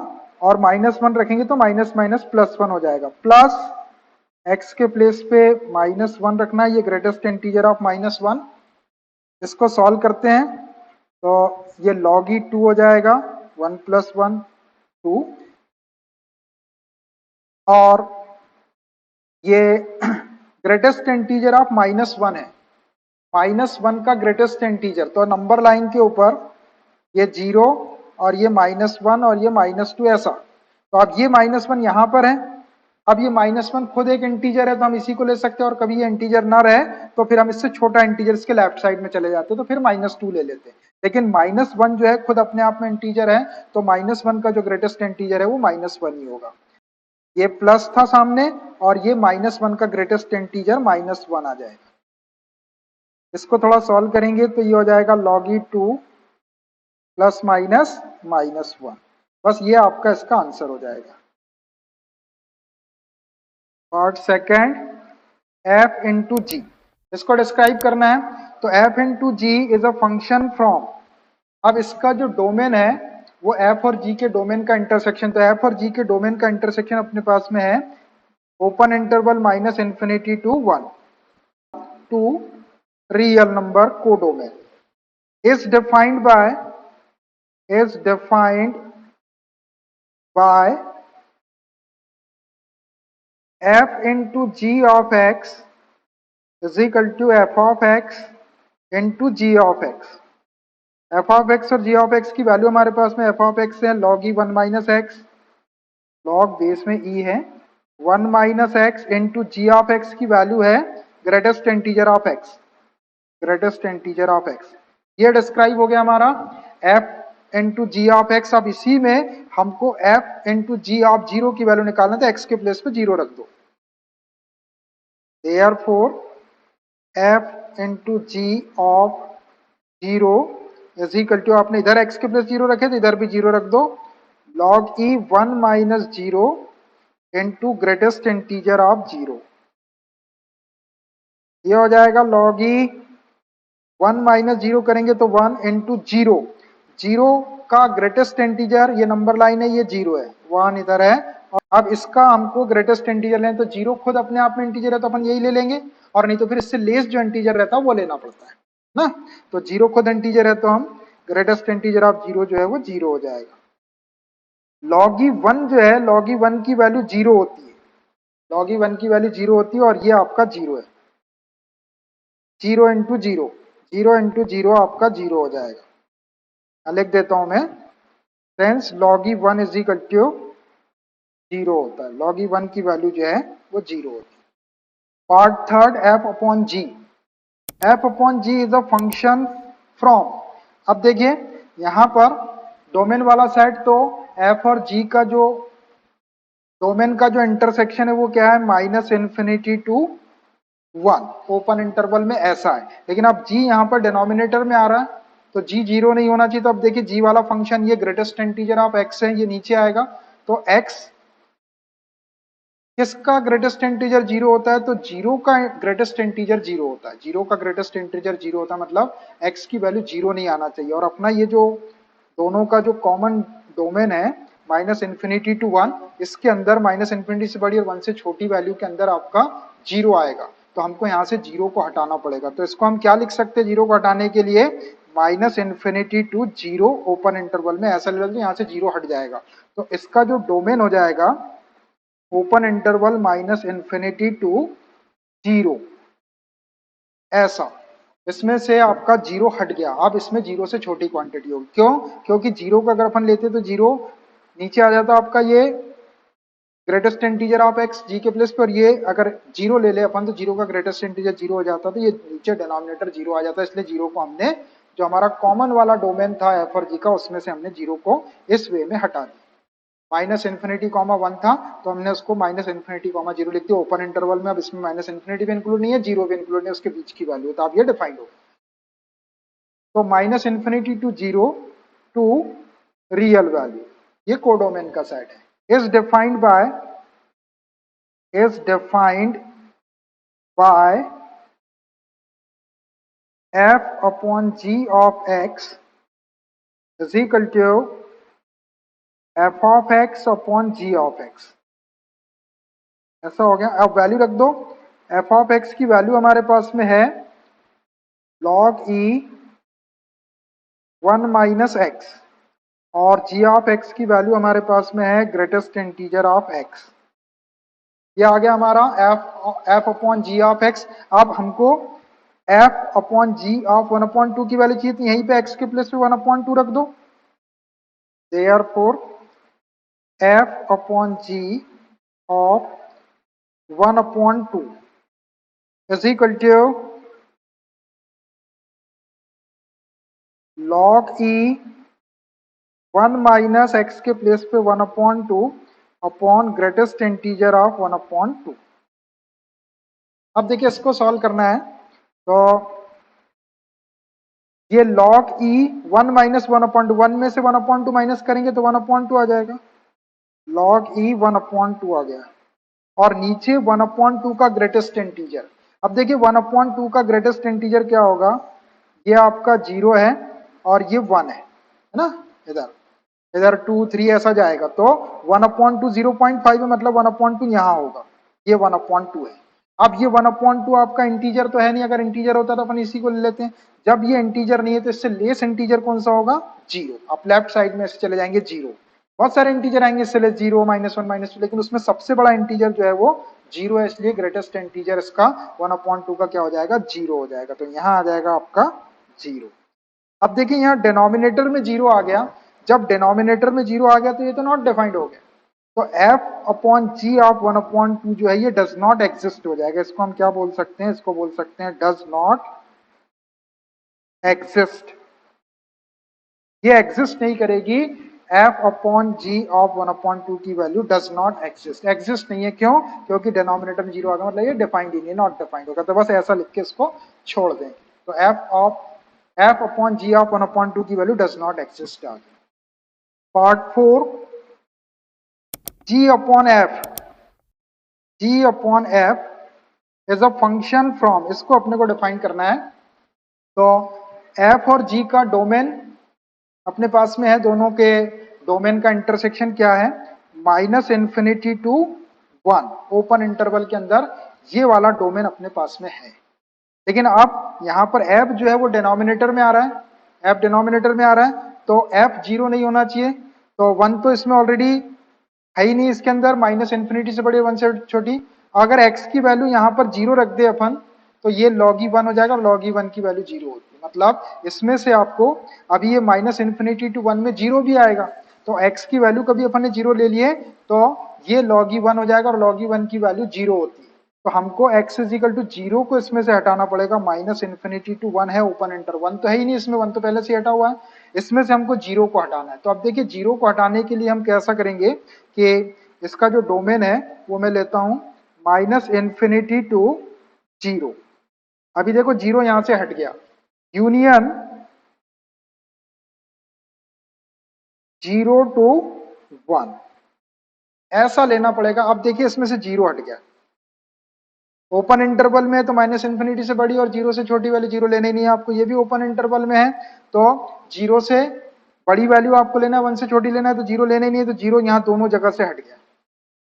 और -1 रखेंगे तो माइनस माइनस प्लस 1 हो जाएगा, प्लस x के प्लेस पे -1 रखना है, ये ग्रेटेस्ट इंटीजर ऑफ -1। इसको सॉल्व करते हैं तो ये log e 2 हो जाएगा, 1 प्लस 1 2, और ये ग्रेटेस्ट इंटीजर ऑफ -1 है, -1 का ग्रेटेस्ट इंटीजर, तो नंबर लाइन के ऊपर ये 0 और ये -1 और ये -2 ऐसा। तो अब ये -1 यहां पर है, अब ये -1 खुद एक इंटीजर है तो हम इसी को ले सकते हैं, और कभी ये इंटीजर ना रहे तो फिर हम इससे छोटा इंटीजर इसके लेफ्ट साइड में चले जाते हैं, तो फिर -2 ले लेते हैं। लेकिन -1 जो है खुद अपने आप में इंटीजर है, तो -1 का जो ग्रेटेस्ट इंटीजर है वो -1 ही होगा। ये प्लस था सामने और ये -1 का ग्रेटेस्ट इंटीजर -1 आ जाएगा। इसको थोड़ा सॉल्व करेंगे तो ये हो जाएगा log e 2 प्लस माइनस -1, बस ये आपका इसका आंसर हो जाएगा। Part second, f into g, इसको डिस्क्राइब करना है, तो f into g is a function from, अब इसका जो डोमेन है वो एफ और जी के डोमेन का इंटरसेक्शन। तो एफ और जी के डोमेन का इंटरसेक्शन अपने पास में है open interval minus infinity to 1 to real number codomain is defined by is defined by f into g of x is equal to f of x into g of x। f of x और g of x की वैल्यू हमारे पास में f of x है log e 1 minus x, log base में e है 1 minus x into g of x की वैल्यू है greatest integer of x, greatest integer of x। ये डिस्क्राइब हो गया हमारा f into g of x. अब इसी में हमको f into g of zero की वैल्यू निकालना था, x के प्लेस पे जीरो रख दो। Therefore f into g of zero is equal to, आपने इधर x के प्लेस जीरो रखे तो इधर भी जीरो रख दो, log e 1 minus zero into greatest integer of zero. ये हो जाएगा log e 1 माइनस जीरो करेंगे तो 1 इंटू जीरो, जीरो का ग्रेटेस्ट इंटीजर ये नंबर लाइन है, ये जीरो है, 1 इधर है। और अब इसका हमको ग्रेटेस्ट इंटीजर लें तो जीरो खुद अपने आप में इंटीजर है तो अपन यही ले लेंगे, और नहीं तो फिर इससे लेस जो इंटीजर रहता है वो लेना पड़ता है ना। तो जीरो खुद इंटीजर है तो हम ग्रेटेस्ट इंटीजर ऑफ जीरो जो है वो जीरो हो जाएगा। लॉगी 1 जो है, लॉगी 1 की वैल्यू जीरो होती है, लॉगी 1 की वैल्यू जीरो होती है और ये आपका जीरो है, zero into zero, zero into zero आपका जीरो हो जाएगा। लिख देता हूं मैं, since log e 1 is equal to zero होता है, लॉगी 1 की वैल्यू जो है वो जीरो होती है। Part third, f upon g. F upon g is a function from, अब देखिए यहां पर डोमेन वाला सेट तो एफ और जी का जो डोमेन का जो इंटरसेक्शन है वो क्या है, minus infinity to 1 open interval में ऐसा है। लेकिन अब जी यहाँ पर डिनोमिनेटर में आ रहा है तो जी जीरो नहीं होना चाहिए। तो अब देखिए जी वाला फंक्शन ये ग्रेटेस्ट इंटीजर ऑफ एक्स है, ये नीचे आएगा तो एक्स किसका ग्रेटेस्ट इंटीजर जीरो होता है, तो जीरो का ग्रेटेस्ट इंटीजर जीरो होता है, जीरो का ग्रेटेस्ट इंटीजर जीरो होता है, मतलब एक्स की वैल्यू जीरो नहीं आना चाहिए। और अपना ये जो दोनों का जो कॉमन डोमेन है माइनस इन्फिनिटी टू 1, इसके अंदर माइनस इन्फिनिटी से बड़ी और 1 से छोटी वैल्यू के अंदर आपका जीरो आएगा, तो हमको यहाँ से जीरो को हटाना पड़ेगा। तो इसको हम क्या लिख सकते हैं जीरो को हटाने के लिए, minus infinity to zero open interval में ऐसा ले लेते हैं, यहाँ से जीरो हट जाएगा। तो इसका जो डोमेन हो जाएगा open interval minus infinity to zero ऐसा, इसमें से आपका जीरो हट गया। अब इसमें जीरो से छोटी क्वांटिटी होगी, क्यों, क्योंकि जीरो का अगर अपन लेते तो जीरो नीचे आ जाता आपका ये ग्रेटेस्ट इंटीजर ऑफ एक्स जी के प्लेस पर, ये अगर जीरो ले ले अपन तो जीरो का ग्रेटेस्ट इंटीजर जीरो हो जाता, तो ये नीचे डिनोमिनेटर जीरो आ जाता है। इसलिए जीरो को हमने जो हमारा कॉमन वाला डोमेन था एफ और जी का, उसमें से हमने जीरो को इस वे में हटा दिया। माइनस इन्फिनिटी कॉमा 1 था तो हमने उसको माइनस इन्फिनिटी कॉमा जीरो लिख दिया ओपन इंटरवल में। अब इसमें माइनस इन्फिनिटी भी इंक्लूड नहीं है, जीरो भी इंक्लूड नहीं है, उसके बीच की वैल्यू, तो अब ये डिफाइंड हो। तो minus infinity to zero to real value, ये कोडोमेन का सेट है। Is defined by f upon g of x is equal to f of x upon g of x। ऐसा हो गया। अब वैल्यू रख दो, f of x की वैल्यू हमारे पास में है log e 1 माइनस एक्स, और g ऑफ x की वैल्यू हमारे पास में है ग्रेटेस्ट इंटीजर ऑफ x। ये आ गया हमारा f upon g of x। अब हमको f upon g of 1 upon 2 की वैल्यू चाहिए, तो यहीं पे x के प्लेस पे 1 अपॉन 2 रख दो। Therefore f upon g of 1 upon 2 is equal to log e 1 minus x के प्लेस पे 1 upon 2 upon greatest integer of 1 upon 2। अब देखिए इसको सॉल्व करना है तो ये log e 1 माइनस 1 अपॉन 2, 1 में से 1 अपॉन 2 माइनस करेंगे तो 1 अपॉन 2 आ जाएगा, log e 1 अपॉन 2 आ गया, और नीचे 1 अपॉन 2 का ग्रेटेस्ट इंटीजर। अब देखिए 1 अपॉन 2 का ग्रेटेस्ट इंटीजर क्या होगा, ये आपका जीरो है और ये 1 है ना इधर, इधर 2 3 ऐसा जाएगा, तो 1/2 0.5 है, मतलब 1/2 यहाँ होगा, ये 1/2 है। अब ये 1/2 आपका इंटीजर तो है नहीं, अगर इंटीजर होता तो अपन इसी को ले लेते हैं। जब ये इंटीजर नहीं है तो इससे लेस इंटीजर कौन सा होगा, जीरो। आप लेफ्ट साइड में ऐसे चले जाएंगे जीरो, बहुत सारे इंटीजर आएंगे इससे लेस, 0 -1 -2, लेकिन उसमें सबसे बड़ा इंटीजर जो है वो जीरो है, इसलिए ग्रेटेस्ट इंटीजर इसका 1/2 का क्या हो जाएगा, जीरो हो जाएगा। तो यहाँ आ जाएगा आपका जीरो। अब देखिए यहाँ डिनोमिनेटर में जीरो आ गया, जब डिनोमिनेटर में जीरो आ गया तो ये तो नॉट डिफाइंड हो गया, तो f/g ऑफ 1/2 जो है ये डज नॉट एग्जिस्ट हो जाएगा। इसको हम क्या बोल सकते हैं, इसको बोल सकते हैं डज नॉट एग्जिस्ट। ये एग्जिस्ट नहीं करेगी, f/g ऑफ 1/2 की value does not exist, exist नहीं है। क्यों, क्योंकि डिनोमिनेटर में जीरो आ गया, मतलब ये डिफाइंड ही नहीं, नॉट डिफाइंड होगा, तो बस ऐसा लिख के इसको छोड़ देंगे। तो f/g ऑफ 1/2 की वैल्यू डज नॉट एग्जिस्ट आ गई। Part 4, g/f is a function from, इसको अपने को डिफाइन करना है। तो f और g का डोमेन अपने पास में है, दोनों के डोमेन का इंटरसेक्शन क्या है, -∞ to 1, ओपन इंटरवल के अंदर ये वाला डोमेन अपने पास में है। लेकिन अब यहाँ पर f जो है वो डिनोमिनेटर में आ रहा है, f डिनोमिनेटर में आ रहा है, तो f जीरो नहीं होना चाहिए, तो 1 तो इसमें ऑलरेडी है ही नहीं, इसके अंदर -∞ से बड़ी 1 से छोटी। अगर x की वैल्यू यहाँ पर जीरो रख दे अपन, तो ये log(1) हो जाएगा, log(1) की वैल्यू जीरो होती है, मतलब इसमें से आपको अभी ये -∞ to 1 में जीरो भी आएगा, तो x की वैल्यू कभी अपन ने जीरो ले लिए तो ये log(1) हो जाएगा, और log(1) की वैल्यू जीरो होती है। तो हमको x is equal to zero को इसमें से हटाना पड़ेगा, -∞ to 1 है ओपन इंटर, 1 तो है ही नहीं इसमें, 1 तो पहले से हटा हुआ है, इसमें से हमको जीरो को हटाना है। तो अब देखिए जीरो को हटाने के लिए हम कैसा करेंगे कि इसका जो डोमेन है वो मैं लेता हूं -∞ to 0। अभी देखो जीरो यहां से हट गया, यूनियन 0 to 1 ऐसा लेना पड़ेगा। अब देखिए इसमें से जीरो हट गया, ओपन इंटरवल में तो -∞ से बड़ी और जीरो से छोटी वाली जीरो लेने नहीं है आपको, ये भी ओपन इंटरवल में है, तो जीरो से बड़ी वैल्यू आपको लेना है, 1 से छोटी लेना है, तो जीरो लेने नहीं है, तो जीरो यहाँ दोनों जगह से हट गया।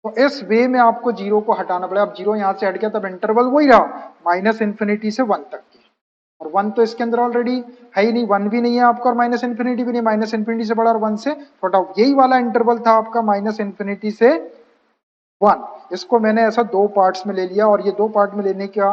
तो इस वे में आपको जीरो को हटाना पड़ेगा। अब जीरो यहाँ से हट गया, तब इंटरवल वही रहा -∞ से 1 तक की, और 1 तो इसके अंदर ऑलरेडी है ही नहीं, 1 भी नहीं है आपका और -∞ भी नहीं, -∞ से बड़ा और 1 से छोटा, यही वाला इंटरवल था आपका -∞ से 1। इसको मैंने ऐसा दो पार्ट्स में ले लिया, और ये दो पार्ट में लेने का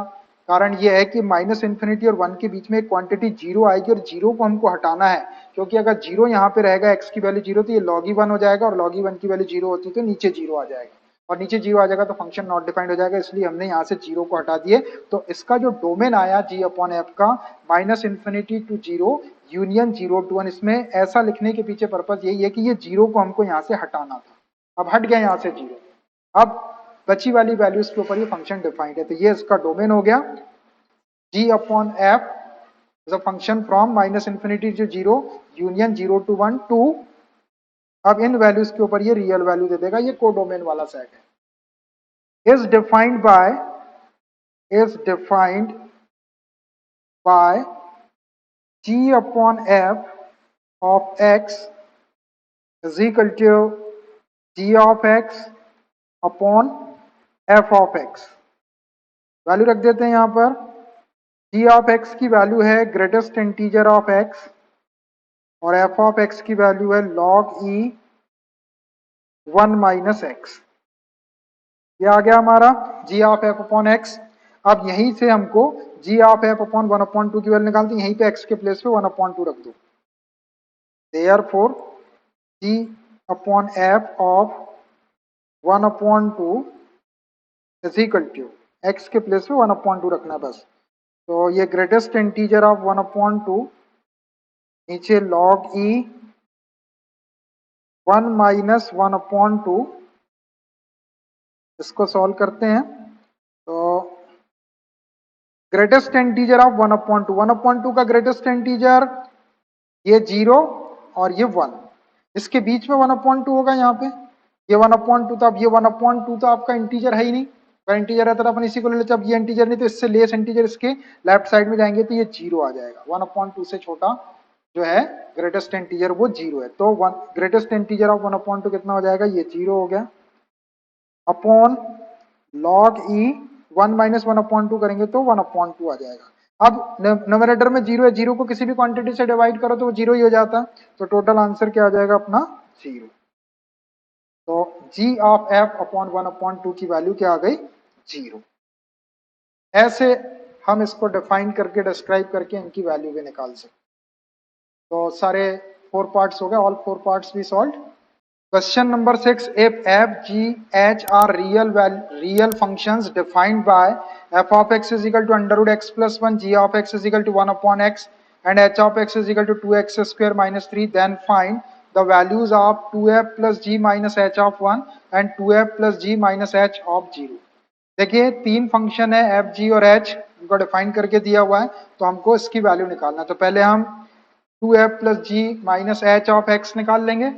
कारण ये है कि -∞ और 1 के बीच में एक क्वांटिटी जीरो आएगी, और जीरो को हमको हटाना है, क्योंकि अगर जीरो यहाँ पे रहेगा, x की वैल्यू जीरो, तो ये log(1) हो जाएगा, और log(1) की वैल्यू जीरो होती तो नीचे जीरो आ जाएगा, और नीचे जीरो आ जाएगा तो फंक्शन नॉट डिफाइंड हो जाएगा, इसलिए हमने यहाँ से जीरो को हटा दिए। तो इसका जो डोमेन आया g/f का -∞ to 0 यूनियन 0 to 1, इसमें ऐसा लिखने के पीछे पर्पज यही है कि ये जीरो को हमको यहाँ से हटाना था। अब हट गया यहाँ से जीरो, अब बची वाली वैल्यूज के ऊपर ये फंक्शन डिफाइंड है, तो ये इसका डोमेन हो गया। g/f is a function from -∞ to 0 union 0 to 1 to, अब इन वैल्यूज के ऊपर ये रियल वैल्यू दे देगा, ये कोडोमेन वाला सेट है। Is defined bye g/f of x is equal to g of x upon f of x। Value रख देते हैं यहाँ पर, g ऑफ x की वैल्यू है ग्रेटेस्ट इंटीजर ऑफ x, और f ऑफ x की वैल्यू है log e 1 माइनस x। ये आ गया हमारा g of f upon x। अब यहीं से हमको g ऑफ f अपॉन 1/2 की वैल्यू निकालते हैं, यहीं पे x के प्लेस पे 1/2 रख दो, therefore g upon f of 1/2 is equal to, x के प्लेस पे 1/2 रखना बस, तो ये ग्रेटेस्ट इंटीजर ऑफ 1/2 नीचे log e 1 माइनस 1/2, इसको सॉल्व करते हैं तो ग्रेटेस्ट इंटीजर ऑफ 1/2, 1/2 का ग्रेटेस्ट इंटीजर ये 0 और ये 1, इसके बीच में 1/2 होगा यहाँ पे, ये 1/2 था। अब ये 1/2 तो आपका इंटीजर है ही नहीं, अगर इंटीजर है तो अपन इसी को ले लेते, अब ये इंटीजर नहीं तो इससे लेस इंटीजर इसके लेफ्ट साइड में जाएंगे तो ये 0 आ जाएगा, 1/2 से छोटा जो है ग्रेटेस्ट इंटीजर वो 0 है। तो ग्रेटेस्ट इंटीजर ऑफ 1/2 कितना हो जाएगा, ये 0 हो गया, अपॉन log e 1 - 1/2 करेंगे तो 1/2 आ जाएगा। अब न्यूमरेटर में 0 है, 0 को किसी भी क्वांटिटी से डिवाइड करो तो वो 0 ही हो जाता है, तो टोटल आंसर क्या आ जाएगा अपना 0। तो g ऑफ f अपॉन 1/2 की वैल्यू क्या आ गई, 0। ऐसे हम इसको डिफाइन करके डिस्क्राइब करके इनकी वैल्यू भी निकाल सकते। तो सारे 4 पार्ट्स हो गए, ऑल 4 पार्ट्स भी solve. Question number 6. If f, g, h are real functions defined by f of x is equal to under root x plus 1, g of x is equal to 1 upon x, and h of x is equal to 2x square minus 3, then find the values of 2f plus g minus h of 1 and 2f plus g minus h of 0. देखिए तीन फंक्शन है एफ जी और एच, उनको डिफाइन करके दिया हुआ है, तो हमको इसकी वैल्यू निकालना है। तो पहले हम 2f plus g minus h of x निकाल लेंगे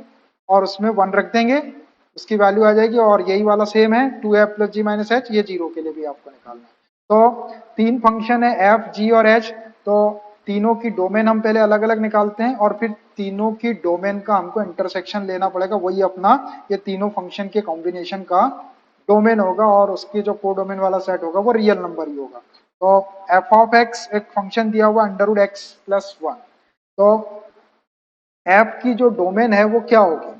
और उसमें 1 रख देंगे, उसकी वैल्यू आ जाएगी। और यही वाला सेम है 2f plus g minus H, ये 0 के लिए भी आपको निकालना है। तो तीन फंक्शन है एफ जी और एच, तो तीनों की डोमेन हम पहले अलग अलग निकालते हैं और फिर तीनों की डोमेन का हमको इंटरसेक्शन लेना पड़ेगा, वही अपना ये तीनों फंक्शन के कॉम्बिनेशन का डोमेन होगा, और उसकी जो कोडोमेन वाला सेट होगा वो रियल नंबर ही होगा। तो एफ ऑफ एक्स एक फंक्शन दिया हुआ अंडर रूट एक्स प्लस 1, तो एफ की जो डोमेन है वो क्या होगी,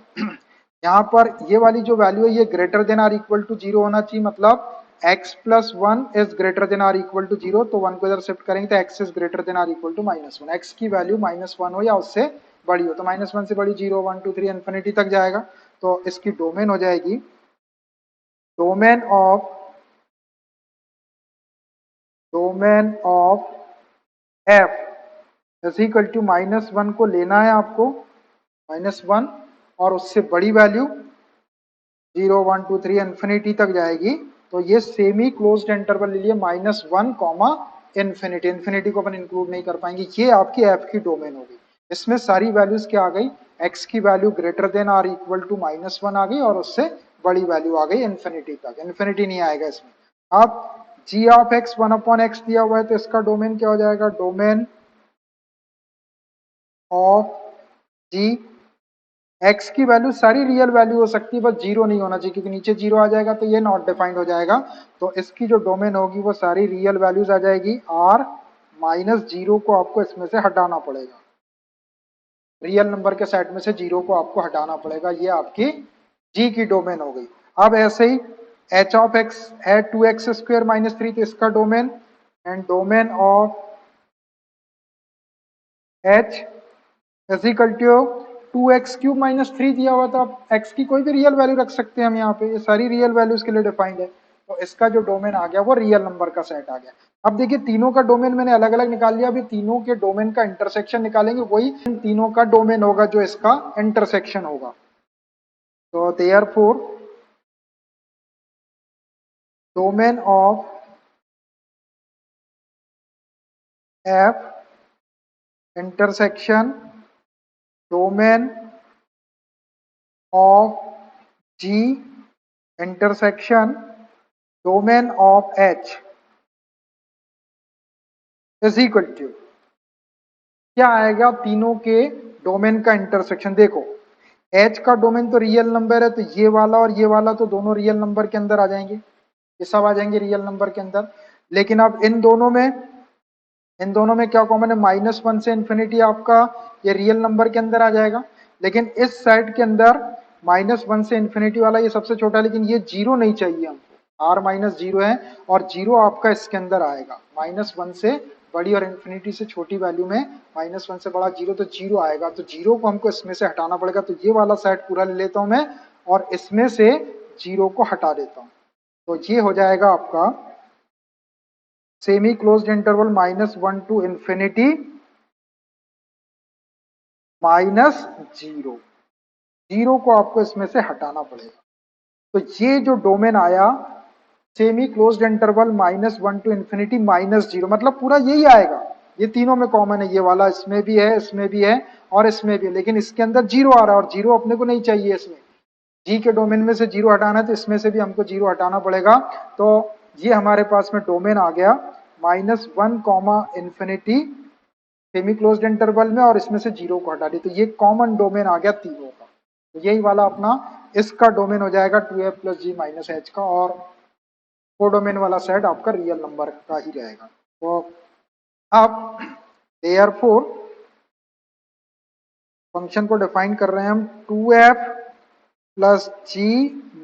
यहाँ पर ये वाली जो वैल्यू है ये greater than or equal to 0 होना चाहिए, मतलब x plus 1 is greater than or equal to 0। तो 1 को इधर शिफ्ट करेंगे तो x is greater than or equal to -1, x की वैल्यू -1 हो या उससे बड़ी हो, तो -1 से बड़ी 0 1 2 3 इन्फिनिटी तक जाएगा। तो इसकी डोमेन हो जाएगी domain of f is equal to -1 को लेना है आपको, -1 और उससे बड़ी वैल्यू 0 1 2 3 इन्फिनिटी तक जाएगी। तो ये सेमी क्लोज्ड इंटरवल ले लिए -1 कॉमा इन्फिनिटी, इन्फिनिटी को अपन इंक्लूड नहीं कर पाएंगे। ये आपकी एफ की डोमेन होगी, इसमें सारी वैल्यूज क्या आ गई, एक्स की value greater than or equal to -1 आ गई और उससे बड़ी वैल्यू आ गई इन्फिनिटी तक, इन्फिनिटी नहीं आएगा इसमें। अब g of x 1 upon x दिया हुआ है, तो इसका डोमेन क्या हो जाएगा, डोमेन ऑफ g, x की वैल्यू सारी रियल वैल्यू हो सकती है, बस 0 नहीं होना चाहिए, क्योंकि नीचे 0 आ जाएगा तो ये नॉट डिफाइंड हो जाएगा। तो इसकी जो डोमेन होगी वो सारी रियल वैल्यूज आ जाएगी, r -0 को आपको इसमें से हटाना पड़ेगा, रियल नंबर के सेट में से 0 को आपको हटाना पड़ेगा, ये आपकी g की डोमेन हो गई। अब ऐसे ही h ऑफ x है 2x स्क्वायर माइनस 3, तो इसका domain and domain of h is equal to 2x cube minus 3 दिया हुआ था। अब x की कोई भी रियल वैल्यू रख सकते हैं हम यहाँ पे, ये सारी रियल वैल्यूज के लिए डिफाइंड है। तो इसका जो डोमेन आ गया वो रियल नंबर का सेट आ गया। अब देखिए तीनों का डोमेन मैंने अलग अलग निकाल लिया, अभी तीनों के डोमेन का इंटरसेक्शन निकालेंगे, वही तीनों का डोमेन होगा जो इसका इंटरसेक्शन होगा। तो therefore domain of f intersection domain of g intersection domain of h is equal to क्या आएगा, तीनों के डोमेन का इंटरसेक्शन। देखो h का डोमेन तो रियल नंबर है, तो ये वाला और ये वाला तो दोनों रियल नंबर के अंदर आ जाएंगे, ये सब आ जाएंगे रियल नंबर के अंदर। लेकिन अब इन दोनों में क्या कॉमन है, -1 से इन्फिनिटी आपका ये रियल नंबर के अंदर आ जाएगा। लेकिन इस साइड के अंदर -1 से इन्फिनिटी वाला ये सबसे छोटा है, लेकिन ये 0 नहीं चाहिए हमको, r -0 है और 0 आपका इसके अंदर आएगा। -1 से बड़ी और इन्फिनिटी से छोटी वैल्यू में -1 से बड़ा 0, तो 0 आएगा। तो 0 को हमको इसमें से हटाना पड़ेगा, तो ये वाला सेट पूरा ले लेता हूं मैं और इसमें से 0 को हटा देता हूं। तो ये हो जाएगा आपका semi closed interval -1 to infinity -0, 0 को आपको इसमें से हटाना पड़ेगा। तो ये जो डोमेन आया semi closed interval -1 to infinity -0, मतलब पूरा यही आएगा, ये तीनों में कॉमन है, ये वाला इसमें भी है, इसमें भी है और इसमें भी है, लेकिन इसके अंदर 0 आ रहा है और 0 अपने को नहीं चाहिए। इसमें जी के डोमेन में से 0 हटाना है, तो इसमें से भी हमको 0 हटाना पड़ेगा। तो ये हमारे पास में डोमेन आ गया -1 इन्फिनिटी सेमी क्लोज्ड इंटरवल में और इसमें से 0 को हटा दिए, तो ये कॉमन डोमेन आ गया तीनों का। तो यही वाला अपना इसका डोमेन हो जाएगा 2f plus g minus h का, और कोडोमेन वाला सेट आपका रियल नंबर का ही रहेगा। तो अब देयरफॉर फंक्शन को डिफाइन कर रहे हैं हम 2f plus g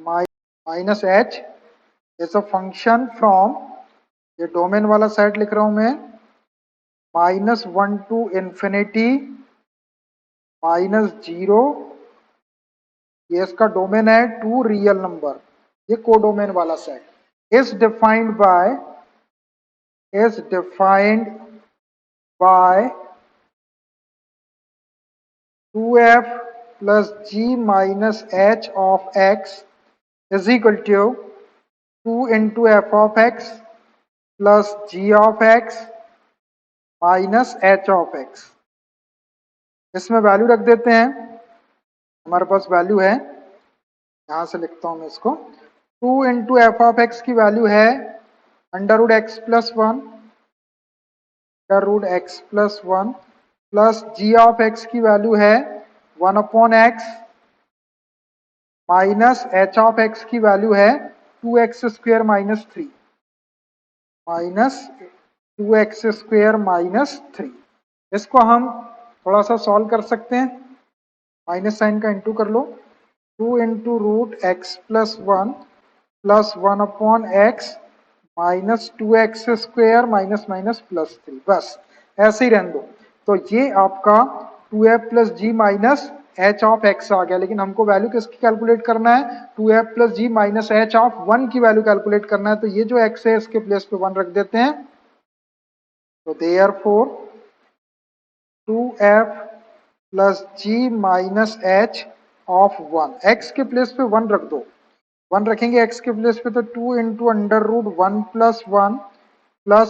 minus h is a function from, ये डोमेन वाला सेट लिख रहा हूं मैं, -1 टू इंफिनिटी -0, ये इसका डोमेन है टू रियल नंबर, ये कोडोमेन वाला set is defined bye 2f plus g minus h of x is equal to 2 into f of x plus g of x minus h of x। इसमें वैल्यू रख देते हैं, हमारे पास वैल्यू है, यहां से लिखता हूं मैं इसको, 2 इंटू एफ ऑफ एक्स की वैल्यू है under root x plus one, under root x plus one, plus g of x की वैल्यू है 1 upon x, minus h of x की वैल्यू है 2x square minus 3, minus 2x square minus 3। इसको हम थोड़ा सा सॉल्व कर सकते हैं, माइनस साइन का इंटू कर लो, 2 into root x plus one plus 1 upon x minus 2x square minus minus plus 3, बस ऐसे ही रहने दो। तो ये आपका 2f plus g minus h of x आ गया, लेकिन हमको वैल्यू किसकी कैलकुलेट करना है, 2f plus g minus h of 1 की वैल्यू कैलकुलेट करना है। तो ये जो x है इसके प्लेस पे 1 रख देते हैं, तो therefore 2f plus g minus h of 1, x के प्लेस पे 1 रख दो, 1 रखेंगे x के प्लेस पे, तो 2 into under root 1 plus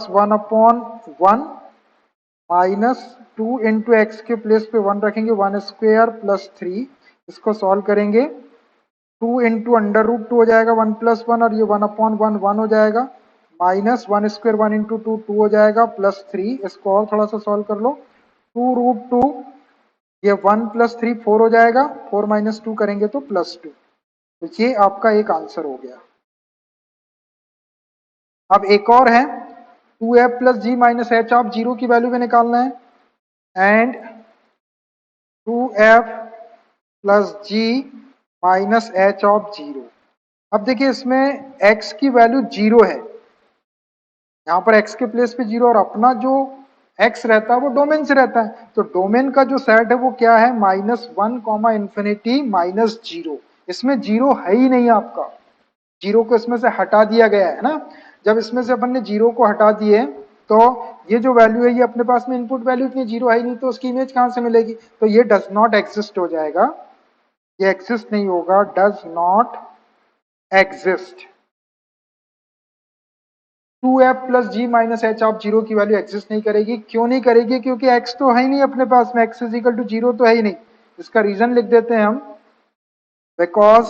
1 upon 1 minus 2 into x के प्लेस पे 1 रखेंगे, 1 स्क्वेयर प्लस 3, इसको सॉल्व करेंगे, 2 इंटू अंडर रूट 2 हो जाएगा 1 प्लस 1, और ये 1 अपॉन 1 1 हो जाएगा, माइनस 1 स्क्वेयर 1 इंटू 2 2 हो जाएगा, प्लस 3, इसको और थोड़ा सा सॉल्व कर लो, 2 रूट 2, ये 1 प्लस 3 4 हो जाएगा, 4 माइनस 2 करेंगे तो प्लस 2। तो ये आपका एक आंसर हो गया। अब एक और है, 2f plus g minus h of 0 की वैल्यू में निकालना है, and 2f plus g minus h of 0। अब देखिए इसमें x की वैल्यू 0 है, यहां पर x के प्लेस पे 0, और अपना जो x रहता है वो डोमेन से रहता है, तो डोमेन का जो सेट है वो क्या है, -1 कॉमा इंफिनिटी माइनस 0। इसमें 0 है ही नहीं, आपका 0 को इसमें से हटा दिया गया है ना। जब इसमें से अपन ने 0 को हटा दिए तो ये जो वैल्यू है ये अपने पास में इनपुट वैल्यू इतनी 0 है ही नहीं, तो उसकी इमेज कहां से मिलेगी, तो ये डज नॉट एग्जिस्ट हो जाएगा, ये एग्जिस्ट नहीं होगा, does not exist. 2f plus g minus h of 0 की वैल्यू एग्जिस्ट नहीं करेगी। क्यों नहीं करेगी, क्योंकि x तो है ही नहीं अपने पास में, x इज इक्वल टू 0 तो है ही नहीं। इसका रीजन लिख देते हैं हम, because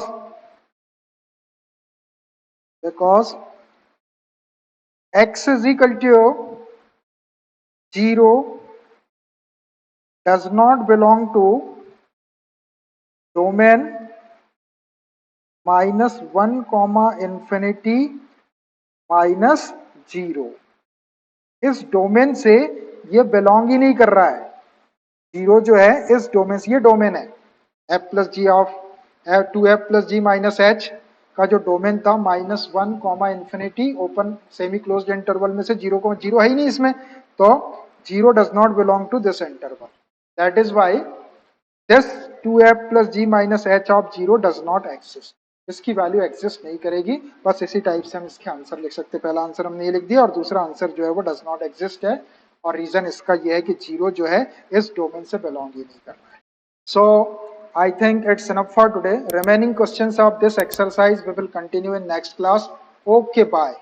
x is equal to 0 does not belong to domain -1 comma infinity -0। इस डोमेन से ये बिलोंग ही नहीं कर रहा है, 0 जो है इस डोमेन से, ये डोमेन है f plus g of 2f plus g minus h का जो डोमेन था -1 comma infinity open semi closed interval में से 0 को 0 है ही नहीं इसमें, तो 0 does not belong to this interval, that is why this 2f plus g minus h of 0 does not exist, इसकी वैल्यू एग्जिस्ट नहीं करेगी। बस इसी टाइप से हम इसके आंसर लिख सकते हैं, पहला आंसर हमने ये लिख दिया, और दूसरा आंसर जो है वो डज नॉट एग्जिस्ट है, और रीजन इसका ये है कि 0 जो है इस डोमेन से बिलोंग ही नहीं कर रहा है। So I think it's enough for today. Remaining questions of this exercise we will continue in next class. Okay, bye.